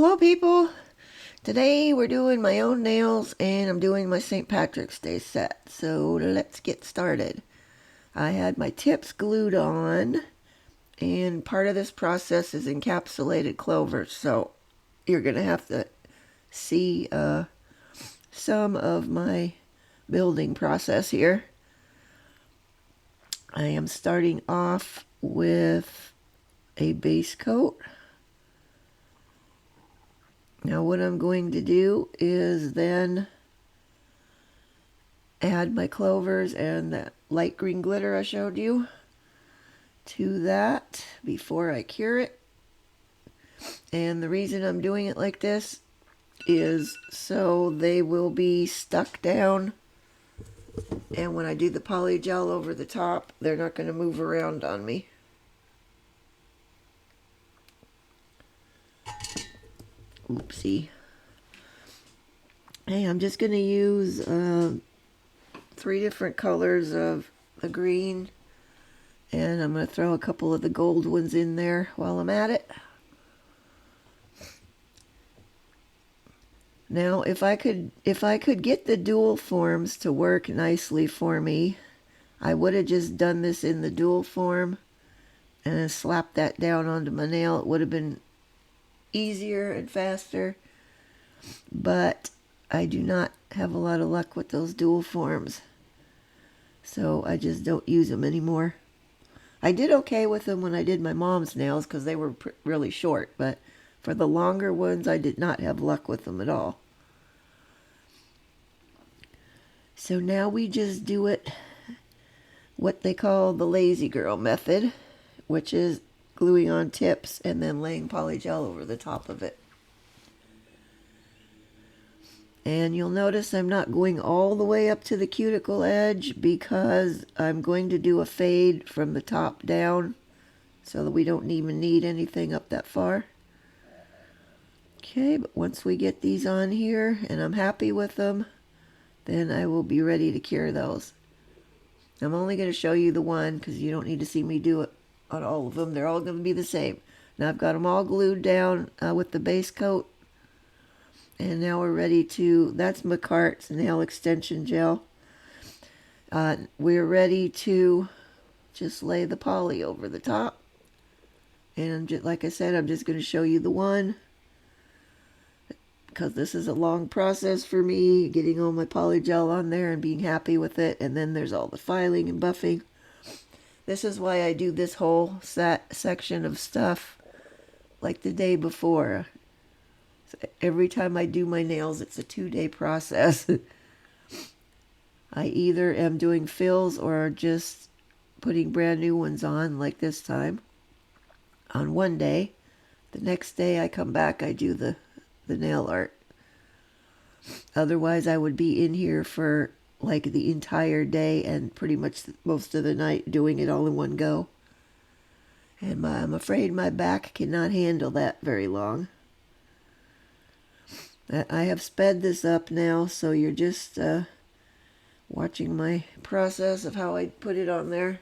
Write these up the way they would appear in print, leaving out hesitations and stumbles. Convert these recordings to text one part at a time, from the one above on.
Hello people! Today we're doing my own nails and I'm doing my St. Patrick's Day set. So let's get started. I had my tips glued on and part of this process is encapsulated clover. So you're going to have to see some of my building process here. I am starting off with a base coat. Now what I'm going to do is then add my clovers and that light green glitter I showed you to that before I cure it. And the reason I'm doing it like this is so they will be stuck down, and when I do the poly gel over the top, they're not going to move around on me. Oopsie. Hey, I'm just going to use 3 different colors of the green, and I'm going to throw a couple of the gold ones in there while I'm at it. Now, if I could get the dual forms to work nicely for me, I would have just done this in the dual form and then slapped that down onto my nail. It would have been easier and faster, but I do not have a lot of luck with those dual forms, so I just don't use them anymore. I did okay with them when I did my mom's nails because they were really short, but for the longer ones I did not have luck with them at all. So now we just do it what they call the lazy girl method, which is gluing on tips and then laying poly gel over the top of it. And you'll notice I'm not going all the way up to the cuticle edge because I'm going to do a fade from the top down so that we don't even need anything up that far. Okay, but once we get these on here and I'm happy with them, then I will be ready to cure those. I'm only going to show you the one because you don't need to see me do it on all of them. They're all going to be the same. Now I've got them all glued down with the base coat. And now we're ready to, that's McCart's nail extension gel. We're ready to just lay the poly over the top. And I'm just, like I said, I'm just going to show you the one, because this is a long process for me, getting all my poly gel on there and being happy with it. And then there's all the filing and buffing. This is why I do this whole section of stuff like the day before. So every time I do my nails, it's a 2-day process. I either am doing fills or just putting brand new ones on, like this time, on one day. The next day I come back, I do the nail art. Otherwise I would be in here for like the entire day and pretty much most of the night doing it all in one go. And I'm afraid my back cannot handle that very long. I have sped this up now, so you're just watching my process of how I put it on there.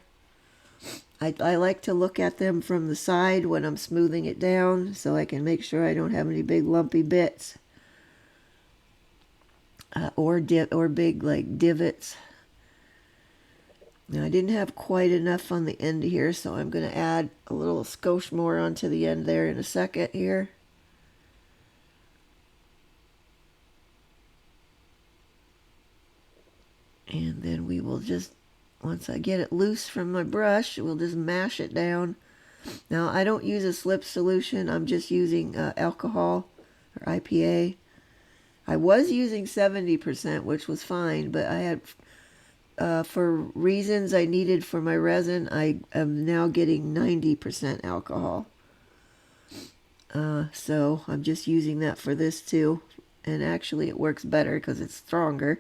I like to look at them from the side when I'm smoothing it down so I can make sure I don't have any big lumpy bits or big like divots. Now I didn't have quite enough on the end here, so I'm going to add a little skosh more onto the end there in a second here. And then we will just, once I get it loose from my brush, we'll just mash it down. Now, I don't use a slip solution. I'm just using alcohol or IPA. I was using 70%, which was fine, but I had, for reasons I needed for my resin, I am now getting 90% alcohol. So I'm just using that for this too. And actually it works better because it's stronger.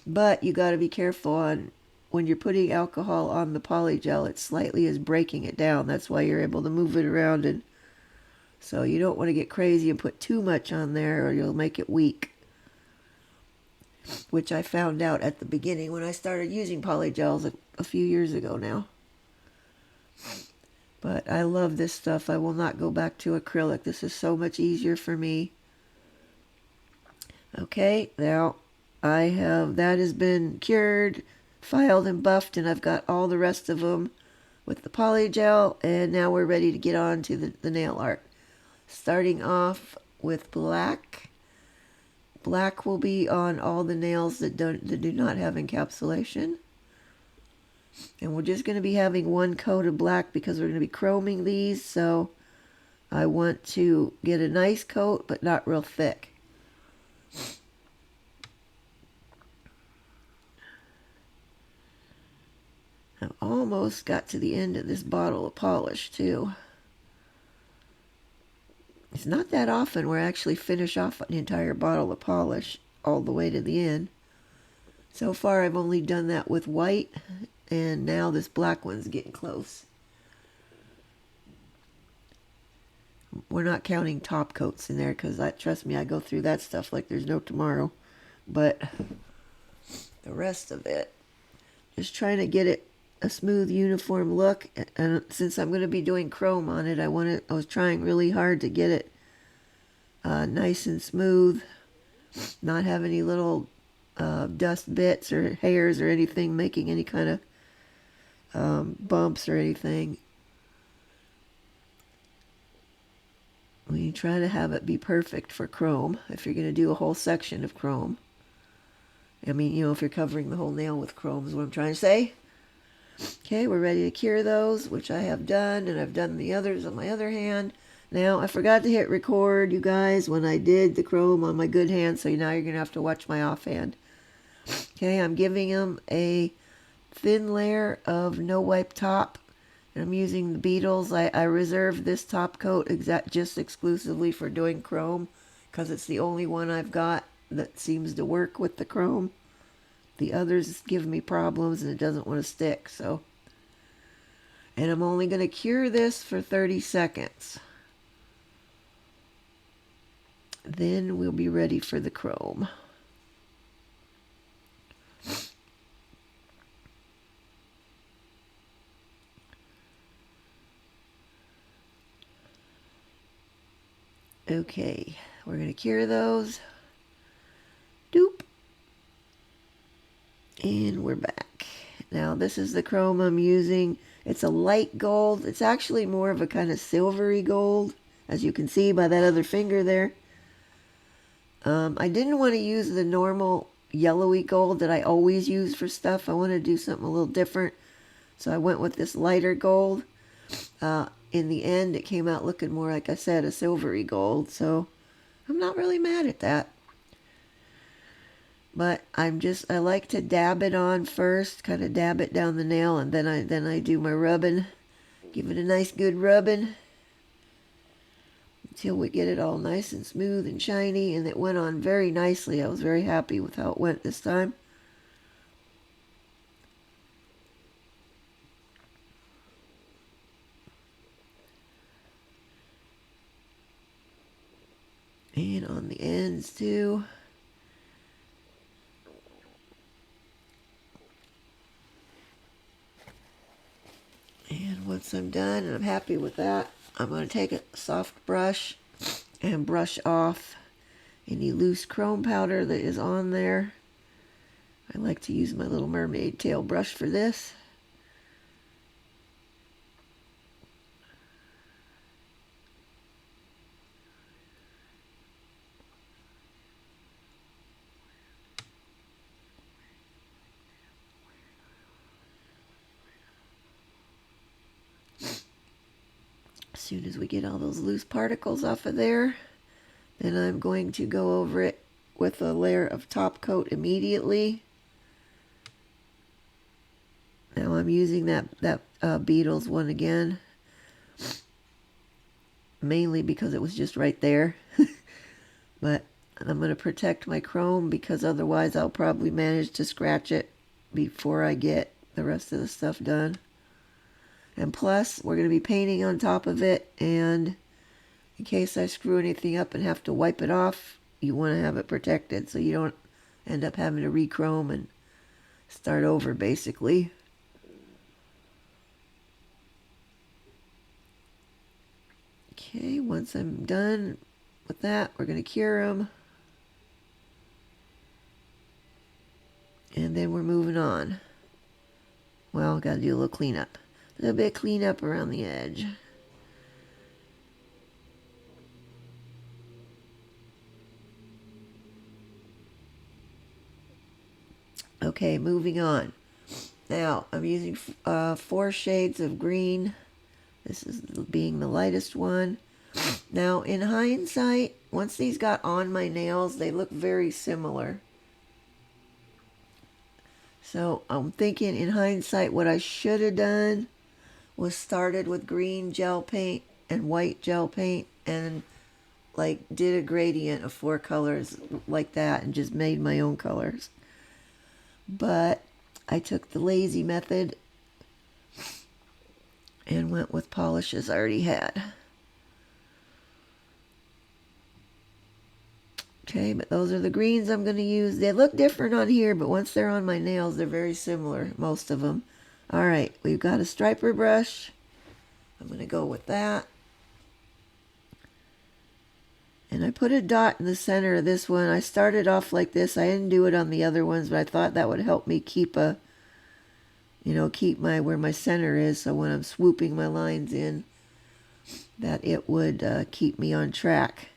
But you got to be careful on when you're putting alcohol on the poly gel, it slightly is breaking it down. That's why you're able to move it around, and so you don't want to get crazy and put too much on there or you'll make it weak, which I found out at the beginning when I started using poly gels a few years ago now. But I love this stuff. I will not go back to acrylic. This is so much easier for me. Okay, now that has been cured, filed and buffed, and I've got all the rest of them with the polygel, and now we're ready to get on to the nail art. Starting off with black. Black will be on all the nails that do not have encapsulation. And we're just going to be having one coat of black because we're going to be chroming these, so I want to get a nice coat but not real thick. I've almost got to the end of this bottle of polish too. It's not that often where I actually finish off an entire bottle of polish all the way to the end. So far I've only done that with white, and now this black one's getting close. We're not counting top coats in there because, trust me, I go through that stuff like there's no tomorrow. But the rest of it, just trying to get it a smooth, uniform look. And since I'm going to be doing chrome on it, I was trying really hard to get it nice and smooth, not have any little dust bits or hairs or anything making any kind of bumps or anything. We try to have it be perfect for chrome if you're going to do a whole section of chrome. I mean, if you're covering the whole nail with chrome is what I'm trying to say. Okay, we're ready to cure those, which I have done, and I've done the others on my other hand. Now, I forgot to hit record, you guys, when I did the chrome on my good hand, so now you're going to have to watch my offhand. Okay, I'm giving them a thin layer of no wipe top. And I'm using the Beetles. I reserved this top coat just exclusively for doing chrome because it's the only one I've got that seems to work with the chrome. The others give me problems and it doesn't want to stick. And I'm only going to cure this for 30 seconds. Then we'll be ready for the chrome. Okay, we're going to cure those. Doop. And we're back. Now this is the chrome I'm using. It's a light gold. It's actually more of a kind of silvery gold, as you can see by that other finger there. I didn't want to use the normal yellowy gold that I always use for stuff. I want to do something a little different. So I went with this lighter gold. In the end, it came out looking more, like I said, a silvery gold. So I'm not really mad at that. But I like to dab it on first, kind of dab it down the nail, and then I do my rubbing. Give it a nice good rubbing until we get it all nice and smooth and shiny, and it went on very nicely. I was very happy with how it went this time. And on the ends too. And once I'm done and I'm happy with that, I'm going to take a soft brush and brush off any loose chrome powder that is on there. I like to use my little mermaid tail brush for this. As soon as we get all those loose particles off of there, then I'm going to go over it with a layer of top coat immediately. Now I'm using that Beetles one again, mainly because it was just right there. But I'm going to protect my chrome because otherwise I'll probably manage to scratch it before I get the rest of the stuff done. And plus, we're going to be painting on top of it, and in case I screw anything up and have to wipe it off, you want to have it protected so you don't end up having to re-chrome and start over, basically. Okay, once I'm done with that, we're going to cure them. And then we're moving on. Well, got to do a little cleanup. A little bit of cleanup around the edge. Okay, moving on. Now, I'm using 4 shades of green. This is being the lightest one. Now, in hindsight, once these got on my nails, they look very similar. So I'm thinking in hindsight what I should have done was started with green gel paint and white gel paint and like did a gradient of 4 colors like that and just made my own colors. But I took the lazy method and went with polishes I already had. Okay, but those are the greens I'm going to use. They look different on here, but once they're on my nails, they're very similar, most of them. All right, we've got a striper brush. I'm going to go with that. And I put a dot in the center of this one. I started off like this. I didn't do it on the other ones, but I thought that would help me keep keep my where my center is, so when I'm swooping my lines in, that it would keep me on track.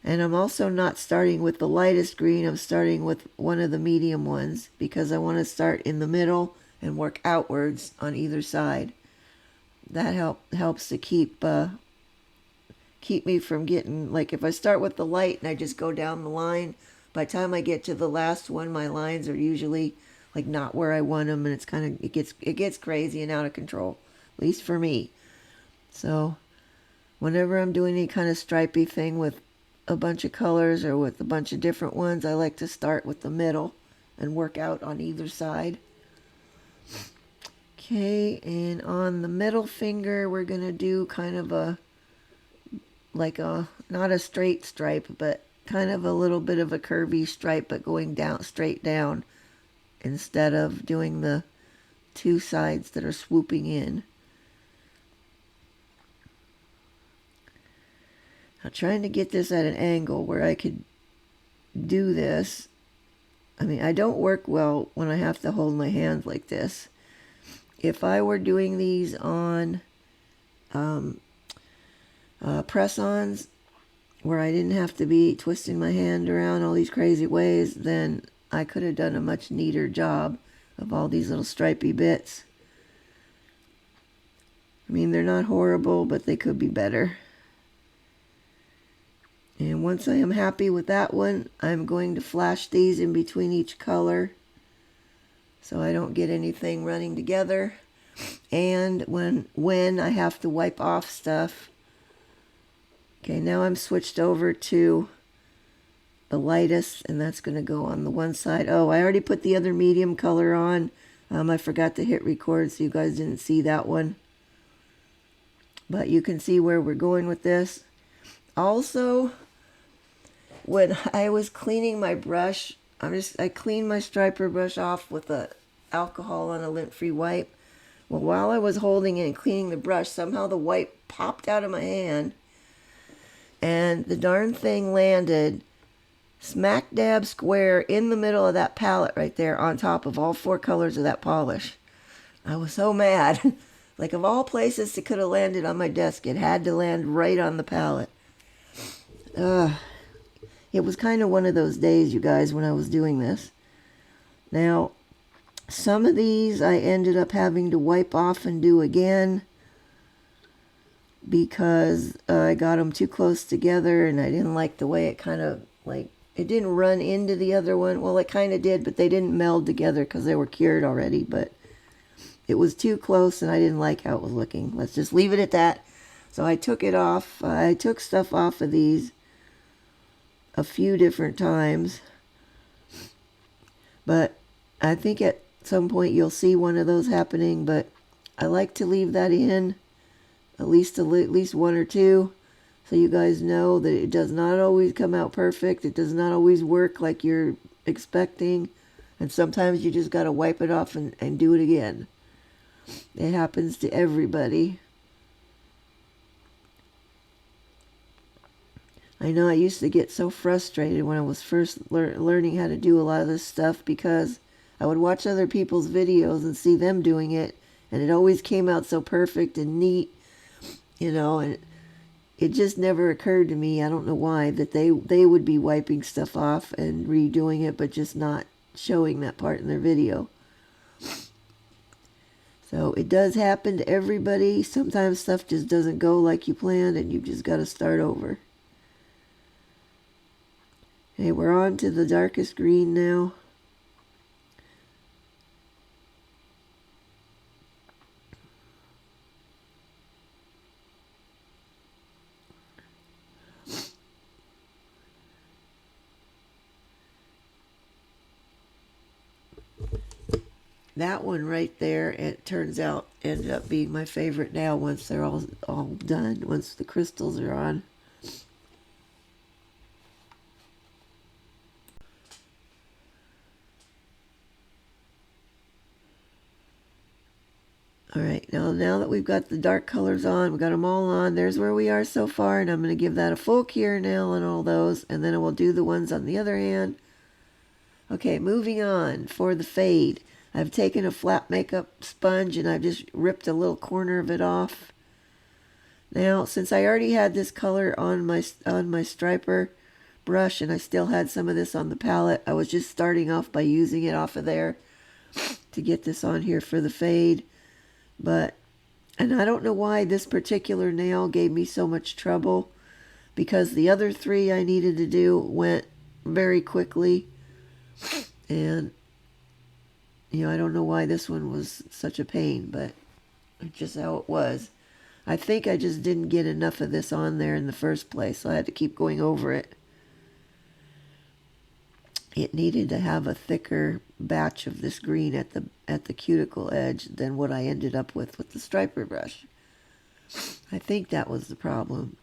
And I'm also not starting with the lightest green. I'm starting with one of the medium ones because I want to start in the middle and work outwards on either side. That helps to keep me from getting, like if I start with the light and I just go down the line, by the time I get to the last one, my lines are usually like not where I want them, and it's kind of it gets crazy and out of control, at least for me. So whenever I'm doing any kind of stripy thing with a bunch of colors or with a bunch of different ones, I like to start with the middle and work out on either side. Okay, and on the middle finger we're gonna do kind of not a straight stripe, but kind of a little bit of a curvy stripe, but going down straight down instead of doing the 2 sides that are swooping in. I'm trying to get this at an angle where I could do this. I mean, I don't work well when I have to hold my hands like this. If I were doing these on press-ons where I didn't have to be twisting my hand around all these crazy ways, then I could have done a much neater job of all these little stripy bits. I mean, they're not horrible, but they could be better. And once I am happy with that one, I'm going to flash these in between each color so I don't get anything running together. And when I have to wipe off stuff. Okay, now I'm switched over to the lightest, and that's going to go on the one side. Oh, I already put the other medium color on. I forgot to hit record, so you guys didn't see that one. But you can see where we're going with this. Also, when I was cleaning my brush, I cleaned my striper brush off with the alcohol on a lint-free wipe. Well, while I was holding it and cleaning the brush, somehow the wipe popped out of my hand, and the darn thing landed smack dab square in the middle of that palette right there on top of all 4 colors of that polish. I was so mad. Like, of all places it could have landed on my desk, it had to land right on the palette. It was kind of one of those days, you guys, when I was doing this. Now, some of these I ended up having to wipe off and do again because I got them too close together and I didn't like the way it kind of, like, it didn't run into the other one. Well, it kind of did, but they didn't meld together because they were cured already, but it was too close and I didn't like how it was looking. Let's just leave it at that. So I took it off. I took stuff off of these a few different times, but I think at some point you'll see one of those happening, but I like to leave that in at least 1 or 2 so you guys know that it does not always come out perfect. It does not always work like you're expecting, and sometimes you just got to wipe it off and do it again. It happens to everybody. I know I used to get so frustrated when I was first learning how to do a lot of this stuff because I would watch other people's videos and see them doing it, and it always came out so perfect and neat, and it just never occurred to me, I don't know why, that they would be wiping stuff off and redoing it, but just not showing that part in their video. So it does happen to everybody. Sometimes stuff just doesn't go like you planned, and you've just got to start over. Okay, we're on to the darkest green now. That one right there, it turns out, ended up being my favorite now once they're all done, once the crystals are on. Alright, now that we've got the dark colors on, we've got them all on, there's where we are so far, and I'm going to give that a full cure now on all those, and then I will do the ones on the other hand. Okay, moving on for the fade. I've taken a flat makeup sponge and I've just ripped a little corner of it off. Now, since I already had this color on my striper brush and I still had some of this on the palette, I was just starting off by using it off of there to get this on here for the fade. And I don't know why this particular nail gave me so much trouble, because the other three I needed to do went very quickly. And, I don't know why this one was such a pain, but it's just how it was. I think I just didn't get enough of this on there in the first place, so I had to keep going over it. It needed to have a thicker batch of this green at the cuticle edge than what I ended up with the striper brush. I think that was the problem.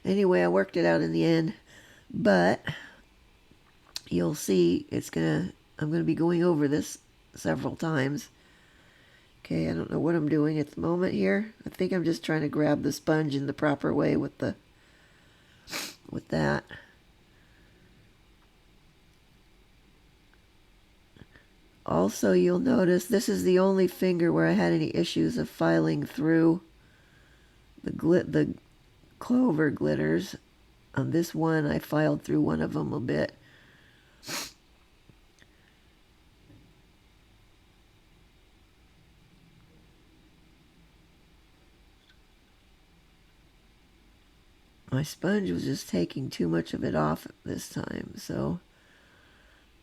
Anyway, I worked it out in the end, but you'll see I'm going to be going over this several times. Okay, I don't know what I'm doing at the moment here. I think I'm just trying to grab the sponge in the proper way with that. Also, you'll notice this is the only finger where I had any issues of filing through the Clover Glitters. On this one, I filed through one of them a bit. My sponge was just taking too much of it off this time, so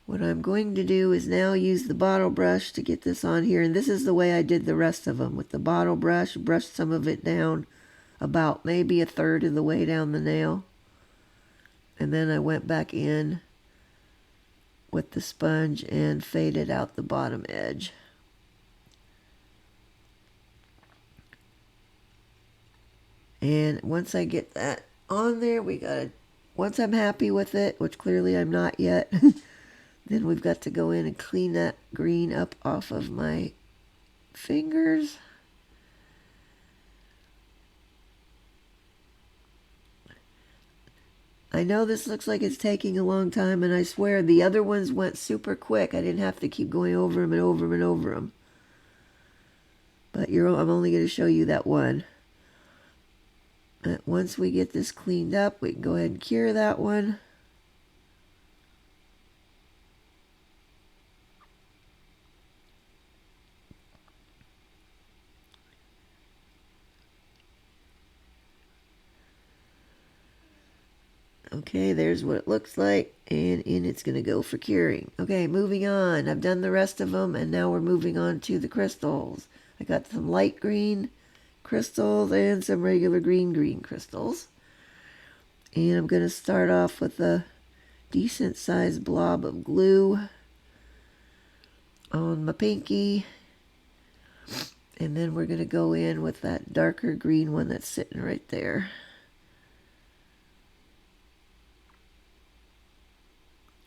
what I'm going to do is now use the bottle brush to get this on here, and this is the way I did the rest of them. With the bottle brush, brushed some of it down about maybe a third of the way down the nail, and then I went back in with the sponge and faded out the bottom edge. And once I get that on there, once I'm happy with it, which clearly I'm not yet, then we've got to go in and clean that green up off of my fingers. I know this looks like it's taking a long time, and I swear the other ones went super quick. I didn't have to keep going over them and over them and over them. But I'm only going to show you that one. Once we get this cleaned up, we can go ahead and cure that one. Okay, there's what it looks like, and in it's going to go for curing. Okay, moving on. I've done the rest of them, and now we're moving on to the crystals. I got some light green crystals and some regular green crystals. And I'm going to start off with a decent sized blob of glue on my pinky. And then we're going to go in with that darker green one that's sitting right there.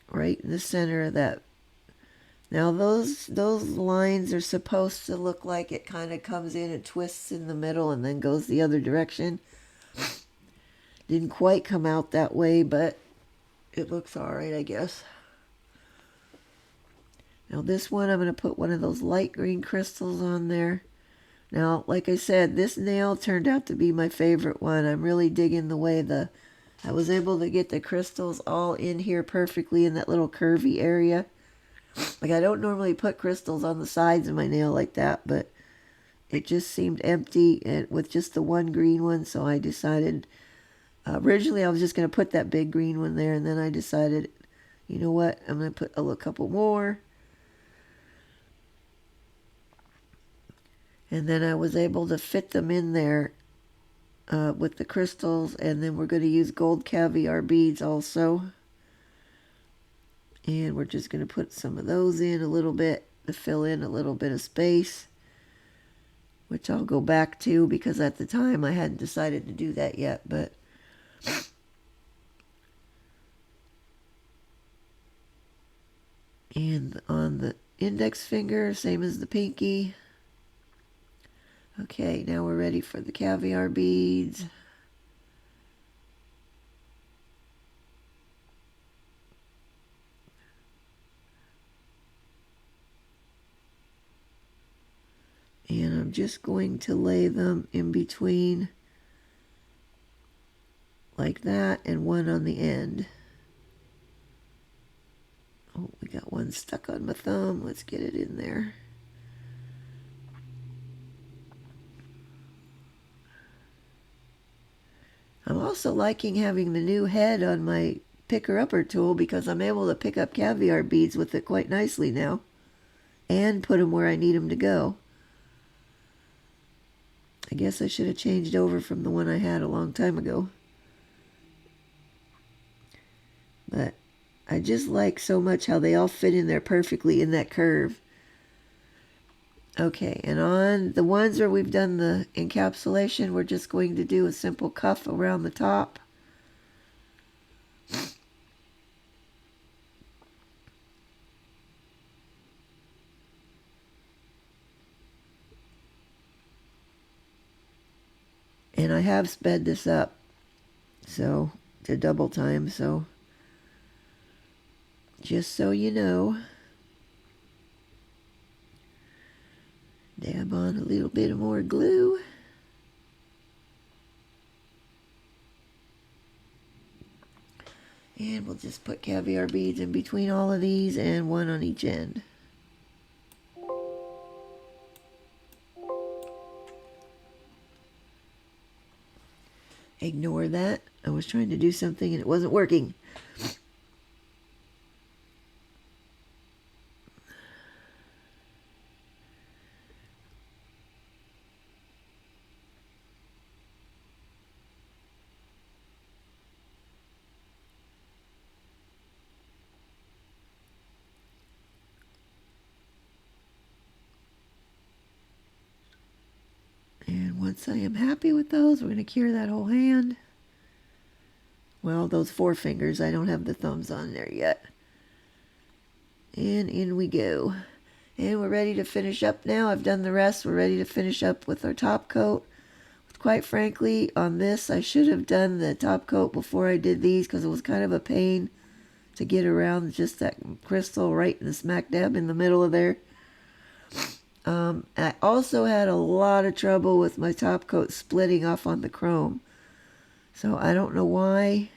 Right in the center of that. Now those lines are supposed to look like it kind of comes in and twists in the middle and then goes the other direction. Didn't quite come out that way, but it looks alright, I guess. Now this one, I'm going to put one of those light green crystals on there. Now, like I said, this nail turned out to be my favorite one. I'm really digging the way I was able to get the crystals all in here perfectly in that little curvy area. Like, I don't normally put crystals on the sides of my nail like that, but it just seemed empty and with just the one green one, so I decided, originally I was just going to put that big green one there, and then I decided, you know what, I'm going to put a couple more. And then I was able to fit them in there with the crystals, and then we're going to use gold caviar beads also. And we're just going to put some of those in a little bit to fill in a little bit of space, which I'll go back to because at the time I hadn't decided to do that yet. But and on the index finger, same as the pinky. Okay, now we're ready for the caviar beads. And I'm just going to lay them in between like that and one on the end. Oh, we got one stuck on my thumb. Let's get it in there. I'm also liking having the new head on my picker-upper tool because I'm able to pick up caviar beads with it quite nicely now and put them where I need them to go. I guess I should have changed over from the one I had a long time ago. But I just like so much how they all fit in there perfectly in that curve. Okay, and on the ones where we've done the encapsulation, we're just going to do a simple cuff around the top. And I have sped this up so to double time, so just so you know. Dab on a little bit more glue. And we'll just put caviar beads in between all of these and one on each end. Ignore that. I was trying to do something and it wasn't working. And once I am happy with those, we're going to cure that whole hand. Well, those four fingers, I don't have the thumbs on there yet. And in we go. And we're ready to finish up now. I've done the rest. We're ready to finish up with our top coat. Quite frankly, on this, I should have done the top coat before I did these because it was kind of a pain to get around just that crystal right in the smack dab in the middle of there. I also had a lot of trouble with my top coat splitting off on the chrome. So I don't know why.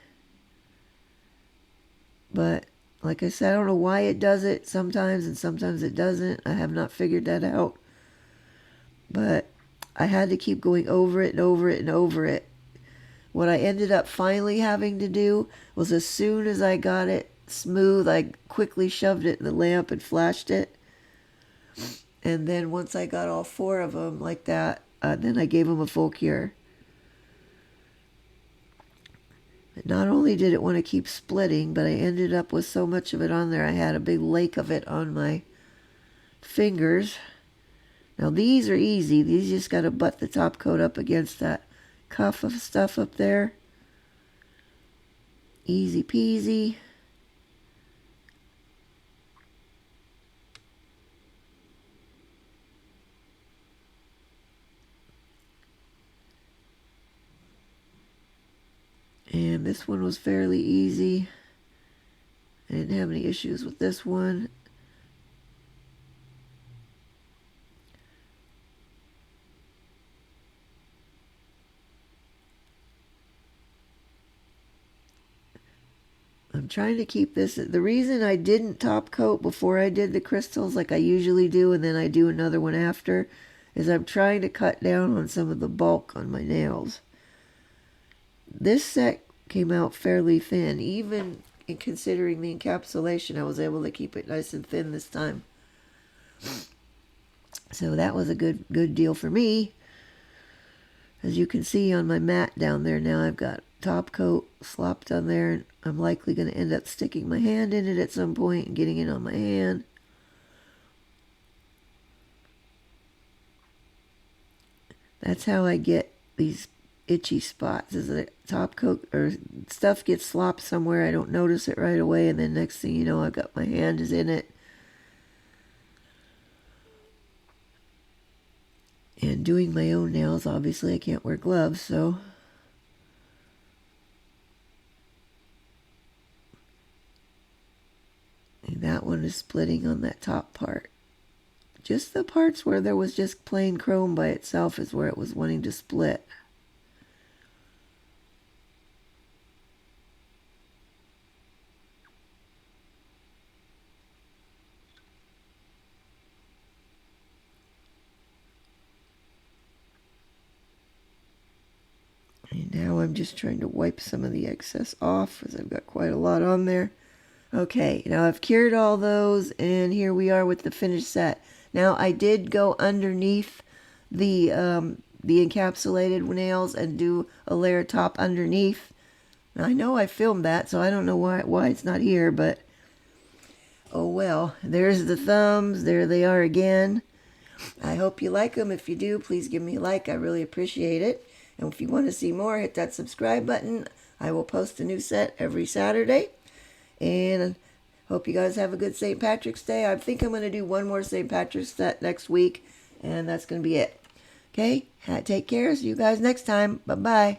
But like I said, I don't know why it does it sometimes and sometimes it doesn't. I have not figured that out. But I had to keep going over it and over it and over it. What I ended up finally having to do was as soon as I got it smooth, I quickly shoved it in the lamp and flashed it. And then once I got all four of them like that, then I gave them a full cure. But not only did it want to keep splitting, but I ended up with so much of it on there, I had a big lake of it on my fingers. Now these are easy. These just got to butt the top coat up against that cuff of stuff up there. Easy peasy. And this one was fairly easy. I didn't have any issues with this one. I'm trying to keep this. The reason I didn't top coat before I did the crystals like I usually do, and then I do another one after, is I'm trying to cut down on some of the bulk on my nails. This set came out fairly thin. Even in considering the encapsulation, I was able to keep it nice and thin this time. So that was a good deal for me. As you can see on my mat down there now, I've got top coat slopped on there, and I'm likely going to end up sticking my hand in it at some point and getting it on my hand. That's how I get these itchy spots, is that top coat or stuff gets slopped somewhere, I don't notice it right away, and then next thing you know, I've got my hand is in it. And doing my own nails, obviously I can't wear gloves, so and that one is splitting on that top part. Just the parts where there was just plain chrome by itself is where it was wanting to split. And now I'm just trying to wipe some of the excess off, as I've got quite a lot on there. Okay, now I've cured all those, and here we are with the finished set. Now I did go underneath the encapsulated nails and do a layer top underneath. Now I know I filmed that, so I don't know why it's not here, but oh well. There's the thumbs. There they are again. I hope you like them. If you do, please give me a like. I really appreciate it. And if you want to see more, hit that subscribe button. I will post a new set every Saturday. And hope you guys have a good St. Patrick's Day. I think I'm going to do one more St. Patrick's set next week, and that's going to be it. Okay? Take care. See you guys next time. Bye-bye.